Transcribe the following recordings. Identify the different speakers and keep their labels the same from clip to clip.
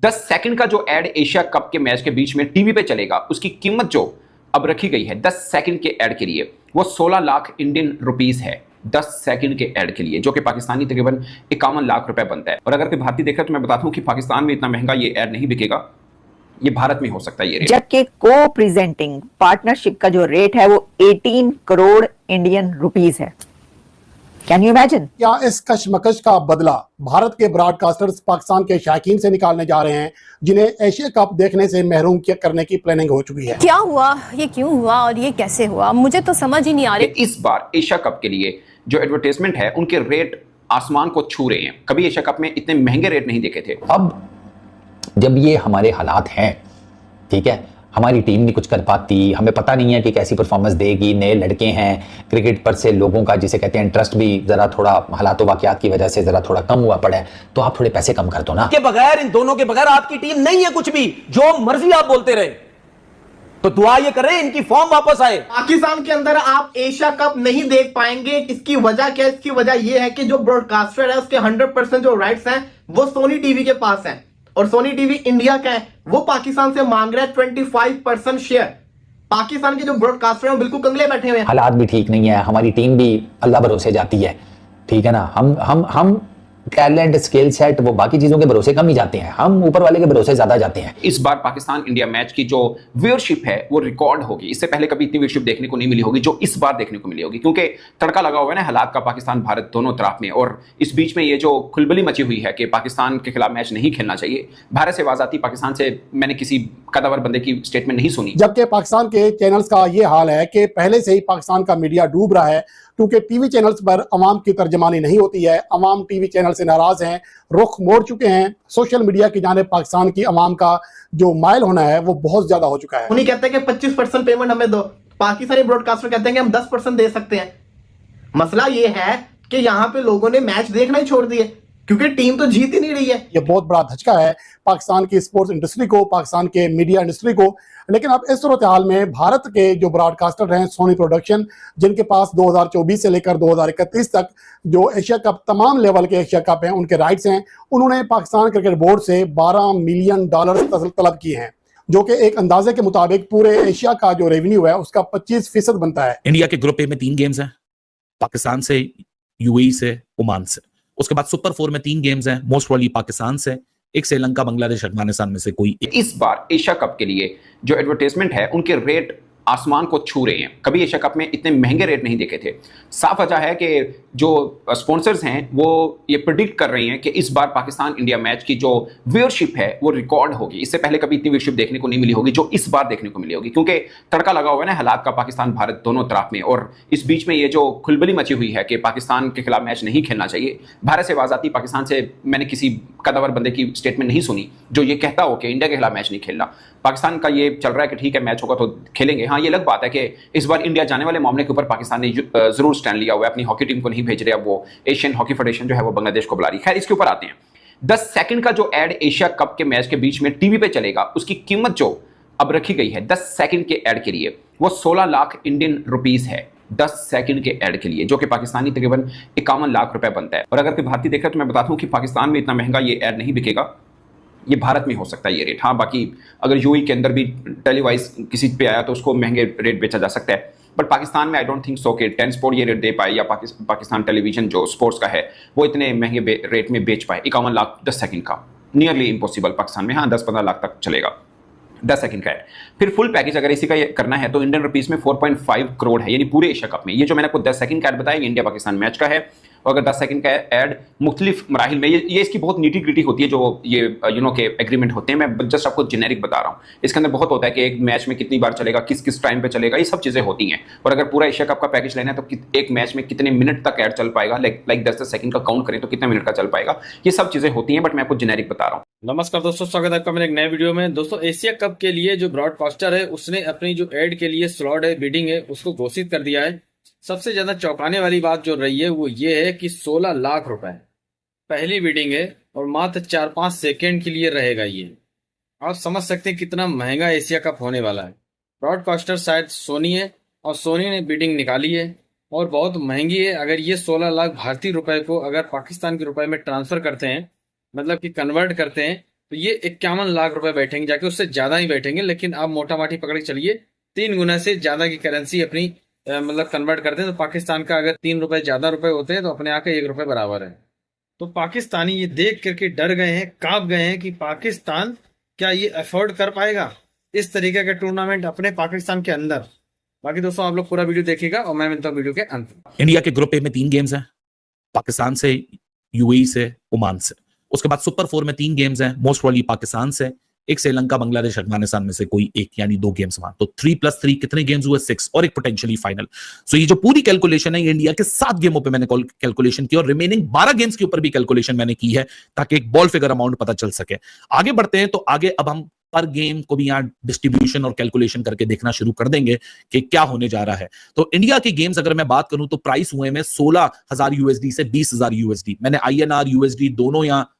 Speaker 1: 10 second का जो add Asia cup के मैच के बीच में टीवी पे चलेगा, उसकी कीमत जो अब रखी गई है 10 सेकंड के एड के लिए, वो 16 लाख इंडियन रुपीस है 10 सेकंड के एड के लिए, जो कि पाकिस्तानी तकरीबन 51 लाख रुपए बनता है। और अगर कोई भारतीय देख रहा है तो मैं बताता हूं कि पाकिस्तान में इतना महंगा ये एड नहीं बिकेगा, ये भारत में हो सकता है ये रेट।
Speaker 2: जबकि को प्रेजेंटिंग पार्टनरशिप का जो रेट है वो 18 करोड़ इंडियन रुपीस है। Can you imagine?
Speaker 3: क्या इस कशमकश का बदला भारत के ब्रॉडकास्टर्स पाकिस्तान के शायकीन से निकालने जा रहे हैं, जिन्हें एशिया कप देखने से महरूम करने की प्लानिंग हो चुकी है?
Speaker 4: क्या हुआ, ये क्यों हुआ और ये कैसे हुआ, मुझे तो समझ ही नहीं आ रही।
Speaker 1: इस बार एशिया कप के लिए जो एडवर्टाइजमेंट है उनके रेट आसमान को छू रहे हैं। कभी एशिया कप में इतने महंगे रेट नहीं देखे थे।
Speaker 5: अब जब ये हमारे हालात हैं, ठीक है, हमारी टीम नहीं कुछ कर पाती, हमें पता नहीं है कि कैसी परफॉर्मेंस देगी, नए लड़के हैं, क्रिकेट पर से लोगों का जिसे कहते हैं इंटरेस्ट भी जरा थोड़ा हालात वाकयात की वजह से जरा थोड़ा कम हुआ पड़ा है, तो आप थोड़े पैसे कम कर दो ना।
Speaker 6: के बगैर, इन दोनों के बगैर आपकी टीम नहीं है कुछ भी, जो मर्जी आप बोलते रहे। तो दुआ ये करें इनकी फॉर्म वापस आए।
Speaker 7: पाकिस्तान के अंदर आप एशिया कप नहीं देख पाएंगे। इसकी वजह क्या है? इसकी वजह यह है कि जो ब्रॉडकास्टर है उसके 100% जो राइट्स हैं वो सोनी टीवी के पास हैं, और सोनी टीवी इंडिया का है, वो पाकिस्तान से मांग रहा है 25% शेयर। पाकिस्तान के जो ब्रॉडकास्टर हैं वो बिल्कुल कंगले बैठे हुए हैं।
Speaker 5: हालात भी ठीक नहीं है, हमारी टीम भी अल्लाह भरोसे जाती है, ठीक है ना। हम टैलेंट, स्किल सेट, वो बाकी चीजों के भरोसे कम ही जाते हैं, हम ऊपर वाले के भरोसे ज्यादा जाते हैं।
Speaker 1: इस बार पाकिस्तान इंडिया मैच की जो व्यूअरशिप है वो रिकॉर्ड होगी। इससे पहले कभी इतनी व्यूअरशिप देखने को नहीं मिली होगी जो इस बार देखने को मिली होगी, क्योंकि तड़का लगा हुआ है ना हालात का पाकिस्तान भारत दोनों तरफ में। और इस बीच में ये जो खुलबली मची हुई है कि पाकिस्तान के खिलाफ मैच नहीं खेलना चाहिए, भारत से आवाज आती पाकिस्तान से मैंने किसी कदावर बंदे की स्टेटमेंट नहीं सुनी।
Speaker 3: जबकि पाकिस्तान के चैनल्स का ये हाल है कि पहले से ही पाकिस्तान का मीडिया डूब रहा है, क्योंकि टीवी चैनल्स पर अवाम की तर्जमानी नहीं होती है। अवाम टीवी चैनल से नाराज हैं, रुख मोड़ चुके हैं। सोशल मीडिया की जानिब पाकिस्तान की अवाम का जो माइल होना है वो बहुत ज्यादा हो चुका है।
Speaker 7: उन्हीं कहते हैं कि 25% पेमेंट हमें दो, पाकिस्तानी ब्रॉडकास्टर कहते हैं कि हम 10% दे सकते हैं। मसला ये है कि यहाँ पे लोगों ने मैच देखना ही छोड़ दिए, क्योंकि टीम तो जीत ही नहीं रही है।
Speaker 3: ये बहुत बड़ा धचका है पाकिस्तान की स्पोर्ट्स इंडस्ट्री को, पाकिस्तान के मीडिया इंडस्ट्री को। लेकिन अब इस सूरत हाल में भारत के जो ब्रॉडकास्टर हैं सोनी प्रोडक्शन, जिनके पास 2024 से लेकर 2031 तक जो एशिया कप, तमाम लेवल के एशिया कप हैं, उनके राइट्स हैं, उन्होंने पाकिस्तान क्रिकेट बोर्ड से $12 मिलियन तलब किए हैं, जो कि एक अंदाजे के मुताबिक पूरे एशिया का जो रेवेन्यू है उसका 25% बनता है।
Speaker 8: इंडिया के ग्रुप ए में 3 गेम्स हैं, पाकिस्तान से, यूएई से, ओमान से। उसके बाद सुपर 4 में 3 गेम्स हैं, मोस्ट प्रॉब्ली पाकिस्तान से, एक श्रीलंका, बांग्लादेश, अफगानिस्तान में से कोई।
Speaker 1: इस बार एशिया कप के लिए जो एडवर्टाइजमेंट है उनके रेट आसमान को छू रहे हैं। कभी एशिया कप में इतने महंगे रेट नहीं देखे थे। साफ वजह है कि जो स्पॉन्सर्स हैं वो ये प्रिडिक्ट कर रहे हैं कि इस बार पाकिस्तान इंडिया मैच की जो व्यूअरशिप है वो रिकॉर्ड होगी। इससे पहले कभी इतनी व्यूअरशिप देखने को नहीं मिली होगी जो इस बार देखने को मिली होगी, क्योंकि तड़का लगा हुआ है ना हालात का पाकिस्तान भारत दोनों तरफ में। और इस बीच में ये जो खुलबली मची हुई है कि पाकिस्तान के खिलाफ मैच नहीं खेलना चाहिए, भारत से आवाज आती पाकिस्तान से मैंने किसी कदावर बंदे की स्टेटमेंट नहीं सुनी जो ये कहता हो कि इंडिया के खिलाफ मैच नहीं खेलना। पाकिस्तान का ये चल रहा है कि ठीक है मैच होगा तो खेलेंगे। हाँ, ये अलग बात है कि इस बार इंडिया जाने वाले मामले के ऊपर पाकिस्तान ने जरूर स्टैंड लिया हुआ है, अपनी हॉकी टीम को नहीं भेज रहे। अब वो एशियन हॉकी फेडरेशन जो है वो बांग्लादेश को बुला रही है। खैर, इसके ऊपर आते हैं। 10 सेकंड का जो एड एशिया कप के मैच के बीच में टीवी पे चलेगा, उसकी कीमत जो अब रखी गई है 10 सेकंड के एड के लिए, वो 16 लाख इंडियन रुपीस है 10 सेकंड के एड के लिए, जो कि पाकिस्तानी तकरीबन 51 लाख रुपए बनता है। और अगर कोई भारतीय देख रहा है तो मैं बताता हूं कि पाकिस्तान में इतना महंगा ये एड नहीं बिकेगा, ये भारत में हो सकता है ये रेट। हाँ, बाकी अगर यूएई के अंदर भी टेलीवाइज किसी पे आया तो उसको महंगे रेट बेचा जा सकता है, बट पाकिस्तान में आई डोंट थिंक सो कि 10 स्पोर्ट ये रेट दे पाए, या पाकिस्तान टेलीविजन जो स्पोर्ट्स का है वो इतने महंगे रेट में बेच पाए। 51 लाख 10 सेकंड का, नियरली इम्पॉसिबल पाकिस्तान में। हाँ, 10-15 लाख तक चलेगा 10 सेकंड का है। फिर फुल पैकेज अगर इसी का ये करना है तो इंडियन रुपीस में 4.5 करोड़ है, यानी पूरे एशिया कप में। ये जो मैंने आपको 10 सेकंड का ऐड बताया ये इंडिया पाकिस्तान मैच का है। और अगर 10 सेकंड का ऐड मुख्तलिफ मराहिल में, ये इसकी बहुत नीटी ग्रिटी होती है जो ये के एग्रीमेंट होते हैं। मैं जस्ट आपको जेनेरिक बता रहा हूँ। इसके अंदर बहुत होता है कि एक मैच में कितनी बार चलेगा, किस किस टाइम पे चलेगा, ये सब चीज़ें होती हैं। और अगर पूरा एशिया कप का पैकेज लेना है तो एक मैच में कितने मिनट तक ऐड चल पाएगा, लाइक 10-10 सेकंड का काउंट करें तो कितने मिनट का चल पाएगा, ये सब चीज़ें होती हैं। बट मैं आपको जेनेरिक बता रहा हूँ।
Speaker 9: नमस्कार दोस्तों, स्वागत है आपका मेरे एक नए वीडियो में। दोस्तों, एशिया कप के लिए जो ब्रॉडकास्टर है उसने अपनी जो एड के लिए स्लॉट है, बिडिंग है, उसको घोषित कर दिया है। सबसे ज्यादा चौंकाने वाली बात जो रही है वो ये है कि 16 लाख रुपए पहली बिडिंग है और मात्र 4-5 सेकेंड के लिए रहेगा। ये आप समझ सकते हैं कितना महंगा एशिया कप होने वाला है। ब्रॉडकास्टर शायद सोनी है और सोनी ने बिडिंग निकाली है और बहुत महंगी है। अगर ये 16 लाख भारतीय रुपए को अगर पाकिस्तान के रुपए में ट्रांसफर करते हैं, मतलब कि कन्वर्ट करते हैं, तो ये 51 लाख रुपए बैठेंगे जाके, उससे ज्यादा ही बैठेंगे, लेकिन आप मोटा माटी पकड़ के चलिए 3 गुना से ज्यादा की करेंसी अपनी मतलब कन्वर्ट करते हैं। तो पाकिस्तान का अगर 3 रुपए ज्यादा रुपए होते हैं तो अपने यहाँ के 1 रुपए बराबर है। तो पाकिस्तानी ये देख करके डर गए हैं, कांप गए हैं कि पाकिस्तान क्या ये अफोर्ड कर पाएगा इस तरीके का टूर्नामेंट अपने पाकिस्तान के अंदर। बाकी दोस्तों आप लोग पूरा वीडियो देखिएगा और मैं मिलता हूँ वीडियो के अंत में।
Speaker 8: इंडिया के ग्रुप ए में 3 गेम्स हैं, पाकिस्तान से, यूएई से, ओमान से। उसके बाद सुपर 4 में 3 गेम्स हैं, मोस्ट प्रॉब्ली पाकिस्तान से, एक श्रीलंका, बांग्लादेश, अफगानिस्तान में से कोई एक, यानी 2 गेम्स वहां। तो 3+3 कितने गेम्स हुए? 6, और एक पोटेंशियली फाइनल। सो ये जो पूरी कैलकुलेशन है ये इंडिया के 7 गेमों पे मैंने कैलकुलेशन की, और रिमेनिंग 12 गेम्स के ऊपर भी कैलकुलेशन मैंने की है ताकि एक बॉल फिगर अमाउंट पता चल सके। आगे बढ़ते हैं, तो आगे अब हम पर गेम को भी यहाँ डिस्ट्रीब्यूशन और कैलकुलेशन करके देखना शुरू कर देंगे कि क्या होने जा रहा है। तो इंडिया के गेम्स अगर मैं बात करूं तो प्राइस हुए में 16,000 यूएसडी से 20,000 यूएसडी। मैंने INR यूएसडी दोनों यहाँ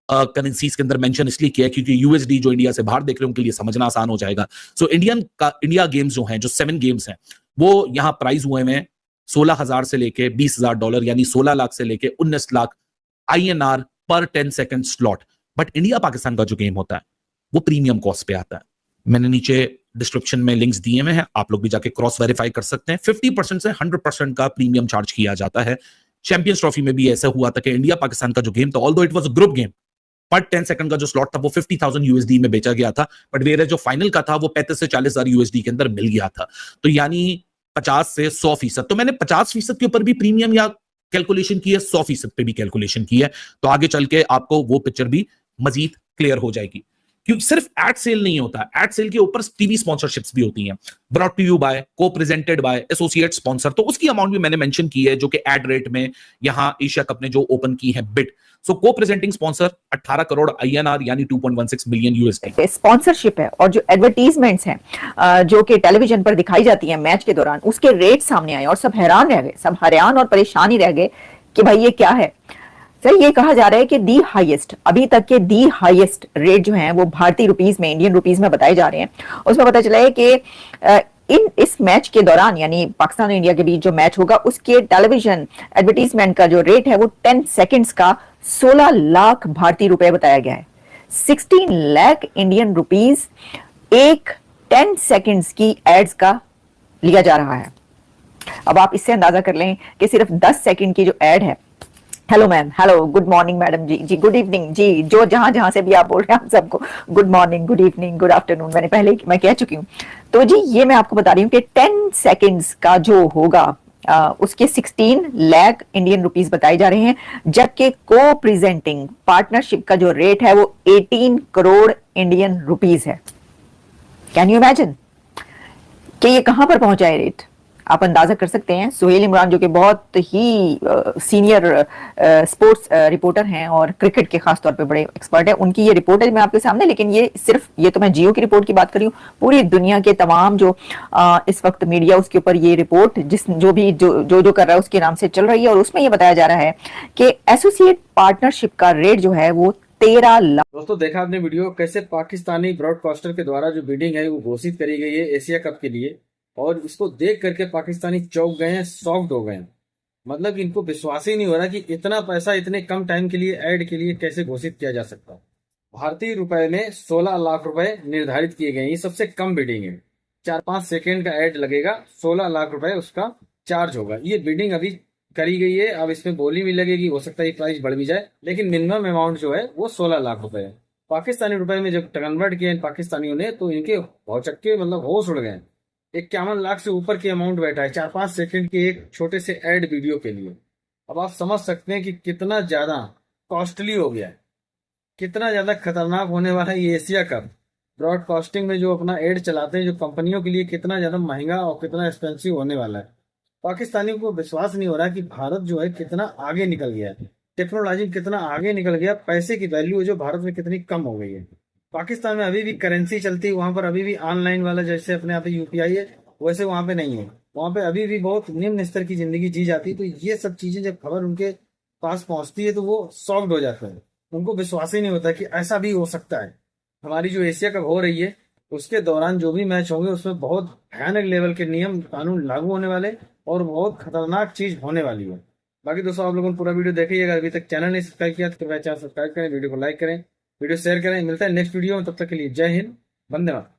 Speaker 8: करेंसीज के अंदर मेंशन इसलिए किया क्योंकि यूएसडी जो इंडिया से बाहर देख रहे हैं उनके लिए समझना आसान हो जाएगा। सो इंडिया गेम्स जो हैं, जो 7 गेम्स हैं, वो यहाँ प्राइस हुए में 16,000 से लेके $20,000, यानी 16 लाख से लेके 19 लाख INR पर 10 second slot. But India Pakistan का जो गेम होता है वो प्रीमियम कॉस्ट पे आता है। मैंने नीचे डिस्क्रिप्शन में लिंक्स दिए हुए हैं, आप लोग भी जाके क्रॉस वेरीफाई कर सकते हैं। 50% से 100% का प्रीमियम चार्ज किया जाता है। चैंपियंस ट्रॉफी में भी ऐसा हुआ था कि इंडिया पाकिस्तान का जो गेम था, although it was a group game, पर 10 सेकंड का जो स्लॉट था वो 50,000 यूएसडी में बेचा गया था, बट वेरे जो फाइनल का था वो 35 से 40,000 यूएसडी के अंदर मिल गया था। तो यानी 50 से 100%। तो मैंने 50% के ऊपर भी प्रीमियम या कैलकुलेशन की है, 100% पे भी कैलकुलेशन की है। तो आगे चल के आपको वो पिक्चर भी मजीद क्लियर हो जाएगी, क्योंकि सिर्फ एड सेल नहीं होता, एड सेल के ऊपर टीवी स्पॉन्सरशिप्स भी होती हैं, ब्रॉट टू यू बाय, को प्रेजेंटेड बाय, एसोसिएट स्पॉन्सर। तो उसकी अमाउंट भी मैंने मेंशन की है, जो कि एड रेट में यहां एशिया कप ने जो ओपन की है बिड। सो को प्रेजेंटिंग स्पॉन्सर 18 करोड़ INR यानी 2.16 बिलियन यूएसडी
Speaker 2: स्पॉन्सरशिप है। और जो एडवर्टीजमेंट्स हैं जो कि टेलीविजन पर दिखाई जाती हैं मैच के दौरान, उसके रेट सामने आए और सब हैरान रह गए, सब हैरान और परेशान ही रह गए कि भाई ये क्या है। सर ये कहा जा रहा है कि दी हाईएस्ट, अभी तक के दी हाईएस्ट रेट जो हैं वो भारतीय रुपीस में, इंडियन रुपीस में बताए जा रहे हैं। उसमें पता चला है कि इस मैच के दौरान, यानी पाकिस्तान और इंडिया के बीच जो मैच होगा, उसके टेलीविजन एडवर्टीजमेंट का जो रेट है वो 10 सेकंड्स का 16 लाख भारतीय रुपए बताया गया है। 16 लाख इंडियन रुपीस एक 10 सेकंड्स की एड्स का लिया जा रहा है। अब आप इससे अंदाजा कर लें कि सिर्फ 10 सेकंड की जो एड है। Hello ma'am, hello, good morning madam ji, जी गुड इवनिंग जी, जो जहां से भी आप बोल रहे हैं आप सबको good morning, good evening, good afternoon मैंने पहले ही मैं कह चुकी हूँ। तो जी ये मैं आपको बता रही हूँ कि 10 सेकंड्स का जो होगा उसके 16 लाख इंडियन रुपीस बताए जा रहे हैं, जबकि को प्रेजेंटिंग पार्टनरशिप का जो रेट है वो 18 करोड़ इंडियन रुपीस है। कैन यू इमेजिन कि ये कहां पर पहुंचा है रेट? आप अंदाजा कर सकते हैं। सुहेल इमरान जो कि बहुत ही सीनियर स्पोर्ट्स रिपोर्टर हैं और क्रिकेट के खास तौर पे बड़े एक्सपर्ट हैं, उनकी ये रिपोर्ट है मैं आपके सामने। लेकिन ये तो मैं जियो की रिपोर्ट की बात कर रही हूँ। पूरी दुनिया के तमाम जो इस वक्त मीडिया उसके ऊपर ये रिपोर्ट जो कर रहा है उसके नाम से चल रही है, और उसमें ये बताया जा रहा है कि एसोसिएट पार्टनरशिप का रेट जो है वो 13 लाख।
Speaker 9: दोस्तों देखा आपने वीडियो, कैसे पाकिस्तानी ब्रॉडकास्टर के द्वारा जो बिडिंग है वो घोषित करी गई है एशिया कप के लिए, और इसको देख करके पाकिस्तानी चौंक गए हैं, शॉक्ड हो गए हैं। मतलब इनको विश्वास ही नहीं हो रहा कि इतना पैसा इतने कम टाइम के लिए ऐड के लिए कैसे घोषित किया जा सकता है। भारतीय रुपए में 16 लाख रुपए निर्धारित किए गए हैं। ये सबसे कम बिडिंग है। 4-5 सेकेंड का ऐड लगेगा, 16 लाख रुपए उसका चार्ज होगा। ये बिडिंग अभी करी गई है। अब इसमें बोली भी लगेगी, हो सकता है प्राइस बढ़ भी जाए, लेकिन मिनिमम अमाउंट जो है वो 16 लाख रुपए है। पाकिस्तानी रुपए में जब कन्वर्ट किया पाकिस्तानियों ने तो इनके भौचक्के मतलब होश उड़ गए। 51 लाख से ऊपर की अमाउंट बैठा है 4-5 सेकंड के एक छोटे से एड वीडियो के लिए। अब आप समझ सकते हैं कि कितना ज्यादा कॉस्टली हो गया है, कितना ज्यादा खतरनाक होने वाला है ये एशिया कप। ब्रॉडकास्टिंग में जो अपना एड चलाते हैं जो कंपनियों के लिए कितना ज्यादा महंगा और कितना एक्सपेंसिव होने वाला है। पाकिस्तानियों को विश्वास नहीं हो रहा कि भारत जो है कितना आगे निकल गया है, टेक्नोलॉजी कितना आगे निकल गया, पैसे की वैल्यू जो भारत में कितनी कम हो गई है। पाकिस्तान में अभी भी करेंसी चलती है, वहां पर अभी भी ऑनलाइन वाला जैसे अपने यहाँ पे UPI है वैसे वहां पे नहीं है। वहां पे अभी भी बहुत निम्न स्तर की जिंदगी जी जाती है। तो ये सब चीजें जब खबर उनके पास पहुंचती है तो वो शॉक्ड हो जाते हैं। उनको विश्वास ही नहीं होता कि ऐसा भी हो सकता है। हमारी जो एशिया कप हो रही है उसके दौरान जो भी मैच होंगे उसमें बहुत भयानक लेवल के नियम कानून लागू होने वाले और बहुत खतरनाक चीज होने वाली है। बाकी दोस्तों आप लोगों ने पूरा वीडियो देखिएगा। अभी तक चैनल नहीं सब्सक्राइब किया तो कृपया चैनल सब्सक्राइब करें, वीडियो को लाइक करें वीडियो शेयर करें। मिलता है नेक्स्ट वीडियो में, तब तक के लिए जय हिंद, वंदे मातरम।